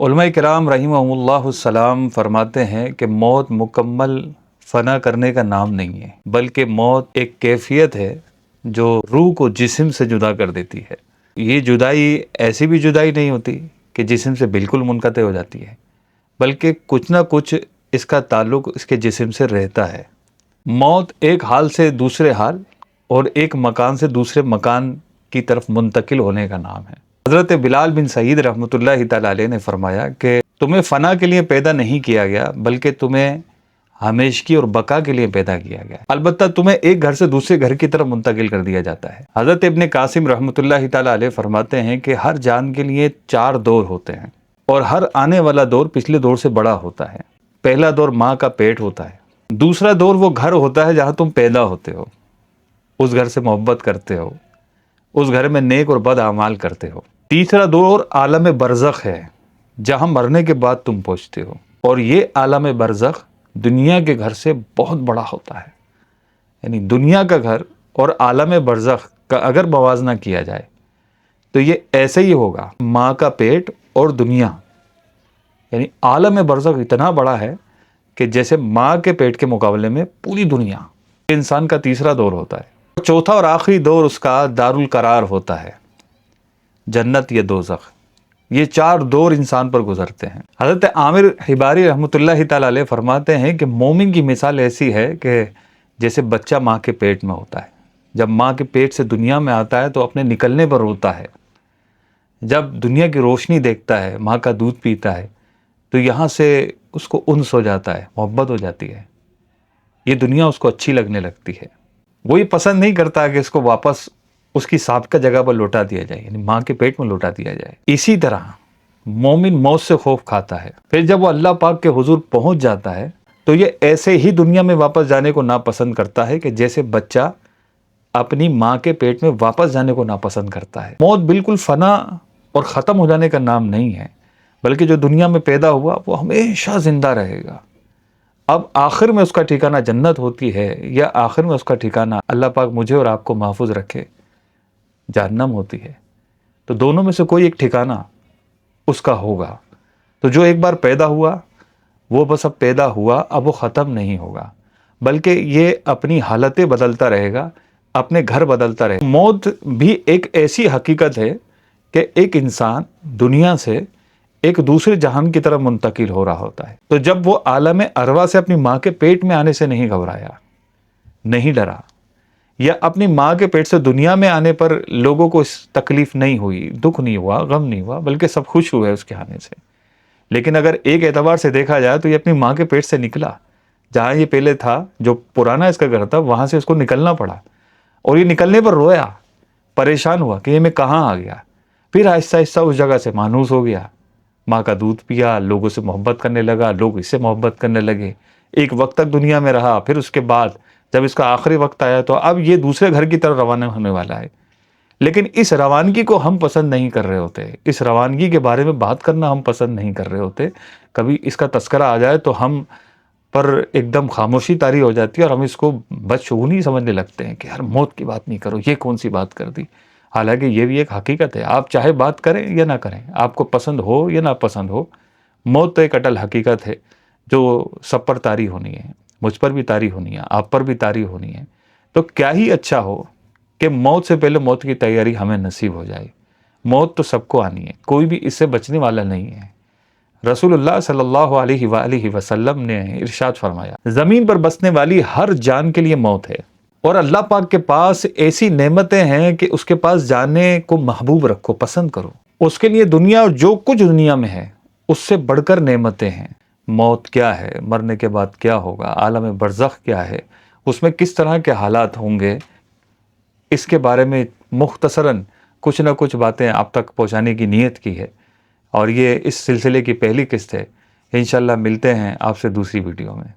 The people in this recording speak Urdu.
علماء کرام رحمہم السلام فرماتے ہیں کہ موت مکمل فنا کرنے کا نام نہیں ہے، بلکہ موت ایک کیفیت ہے جو روح کو جسم سے جدا کر دیتی ہے۔ یہ جدائی ایسی بھی جدائی نہیں ہوتی کہ جسم سے بالکل منقطع ہو جاتی ہے، بلکہ کچھ نہ کچھ اس کا تعلق اس کے جسم سے رہتا ہے۔ موت ایک حال سے دوسرے حال اور ایک مکان سے دوسرے مکان کی طرف منتقل ہونے کا نام ہے۔ حضرت بلال بن سعید رحمۃ اللہ تعالی علیہ نے فرمایا کہ تمہیں فنا کے لیے پیدا نہیں کیا گیا، بلکہ تمہیں ہمیشگی اور بقا کے لیے پیدا کیا گیا۔ البتہ تمہیں ایک گھر سے دوسرے گھر کی طرف منتقل کر دیا جاتا ہے۔ حضرت ابن قاسم رحمۃ اللہ تعالی علیہ فرماتے ہیں کہ ہر جان کے لیے 4 دور ہوتے ہیں، اور ہر آنے والا دور پچھلے دور سے بڑا ہوتا ہے۔ پہلا دور ماں کا پیٹ ہوتا ہے، دوسرا دور وہ گھر ہوتا ہے جہاں تم پیدا ہوتے ہو، اس گھر سے محبت کرتے ہو، اس گھر میں نیک اور بد اعمال کرتے ہو۔ تیسرا دور عالم برزخ ہے، جہاں مرنے کے بعد تم پہنچتے ہو، اور یہ عالم برزخ دنیا کے گھر سے بہت بڑا ہوتا ہے۔ یعنی دنیا کا گھر اور عالم برزخ کا اگر موازنہ کیا جائے تو یہ ایسے ہی ہوگا، ماں کا پیٹ اور دنیا، یعنی عالم برزخ اتنا بڑا ہے کہ جیسے ماں کے پیٹ کے مقابلے میں پوری دنیا۔ انسان کا تیسرا دور ہوتا ہے۔ چوتھا اور آخری دور اس کا دارالقرار ہوتا ہے، جنت یا دوزخ۔ یہ 4 دور انسان پر گزرتے ہیں۔ حضرت عامر حباری رحمۃ اللہ تعالی علیہ فرماتے ہیں کہ مومن کی مثال ایسی ہے کہ جیسے بچہ ماں کے پیٹ میں ہوتا ہے، جب ماں کے پیٹ سے دنیا میں آتا ہے تو اپنے نکلنے پر روتا ہے، جب دنیا کی روشنی دیکھتا ہے، ماں کا دودھ پیتا ہے، تو یہاں سے اس کو انس ہو جاتا ہے، محبت ہو جاتی ہے، یہ دنیا اس کو اچھی لگنے لگتی ہے۔ وہ یہ پسند نہیں کرتا کہ اس کو واپس اس کی سابقہ جگہ پر لوٹا دیا جائے، یعنی ماں کے پیٹ میں لوٹا دیا جائے۔ اسی طرح مومن موت سے خوف کھاتا ہے، پھر جب وہ اللہ پاک کے حضور پہنچ جاتا ہے تو یہ ایسے ہی دنیا میں واپس جانے کو ناپسند کرتا ہے کہ جیسے بچہ اپنی ماں کے پیٹ میں واپس جانے کو ناپسند کرتا ہے۔ موت بالکل فنا اور ختم ہو جانے کا نام نہیں ہے، بلکہ جو دنیا میں پیدا ہوا وہ ہمیشہ زندہ رہے گا۔ اب آخر میں اس کا ٹھکانہ جنت ہوتی ہے، یا آخر میں اس کا ٹھکانہ، اللہ پاک مجھے اور آپ کو محفوظ رکھے، جہنم ہوتی ہے۔ تو دونوں میں سے کوئی ایک ٹھکانہ اس کا ہوگا۔ تو جو ایک بار پیدا ہوا وہ بس اب پیدا ہوا، اب وہ ختم نہیں ہوگا، بلکہ یہ اپنی حالتیں بدلتا رہے گا، اپنے گھر بدلتا رہے گا۔ موت بھی ایک ایسی حقیقت ہے کہ ایک انسان دنیا سے ایک دوسرے جہان کی طرف منتقل ہو رہا ہوتا ہے۔ تو جب وہ عالم ارواح سے اپنی ماں کے پیٹ میں آنے سے نہیں گھبرایا، نہیں ڈرا، یا اپنی ماں کے پیٹ سے دنیا میں آنے پر لوگوں کو اس تکلیف نہیں ہوئی، دکھ نہیں ہوا، غم نہیں ہوا، بلکہ سب خوش ہوئے اس کے آنے سے۔ لیکن اگر ایک اعتبار سے دیکھا جائے تو یہ اپنی ماں کے پیٹ سے نکلا، جہاں یہ پہلے تھا، جو پرانا اس کا گھر تھا، وہاں سے اس کو نکلنا پڑا، اور یہ نکلنے پر رویا، پریشان ہوا کہ یہ میں کہاں آ گیا۔ پھر آہستہ آہستہ اس جگہ سے مانوس ہو گیا، ماں کا دودھ پیا، لوگوں سے محبت کرنے لگا، لوگ اس سے محبت کرنے لگے، ایک وقت تک دنیا میں رہا۔ پھر اس کے بعد جب اس کا آخری وقت آیا تو اب یہ دوسرے گھر کی طرف روانہ ہونے والا ہے۔ لیکن اس روانگی کو ہم پسند نہیں کر رہے ہوتے، اس روانگی کے بارے میں بات کرنا ہم پسند نہیں کر رہے ہوتے۔ کبھی اس کا تذکرہ آ جائے تو ہم پر ایک دم خاموشی طاری ہو جاتی ہے، اور ہم اس کو بدشگونی سمجھنے لگتے ہیں کہ یار موت کی بات نہیں کرو، یہ کون سی بات کر دی۔ حالانکہ یہ بھی ایک حقیقت ہے، آپ چاہے بات کریں یا نہ کریں، آپ کو پسند ہو یا نہ پسند ہو، موت تو ایک اٹل حقیقت ہے جو سب پر طاری ہونی ہے، مجھ پر بھی طاری ہونی ہے، آپ پر بھی طاری ہونی ہے۔ تو کیا ہی اچھا ہو کہ موت سے پہلے موت کی تیاری ہمیں نصیب ہو جائے۔ موت تو سب کو آنی ہے، کوئی بھی اس سے بچنے والا نہیں ہے۔ رسول اللہ صلی اللہ علیہ وآلہ وسلم نے ارشاد فرمایا، زمین پر بسنے والی ہر جان کے لیے موت ہے، اور اللہ پاک کے پاس ایسی نعمتیں ہیں کہ اس کے پاس جانے کو محبوب رکھو، پسند کرو۔ اس کے لیے دنیا اور جو کچھ دنیا میں ہے اس سے بڑھ کر نعمتیں ہیں۔ موت کیا ہے، مرنے کے بعد کیا ہوگا، عالم برزخ کیا ہے، اس میں کس طرح کے حالات ہوں گے، اس کے بارے میں مختصراً کچھ نہ کچھ باتیں آپ تک پہنچانے کی نیت کی ہے، اور یہ اس سلسلے کی پہلی قسط ہے۔ انشاءاللہ ملتے ہیں آپ سے دوسری ویڈیو میں۔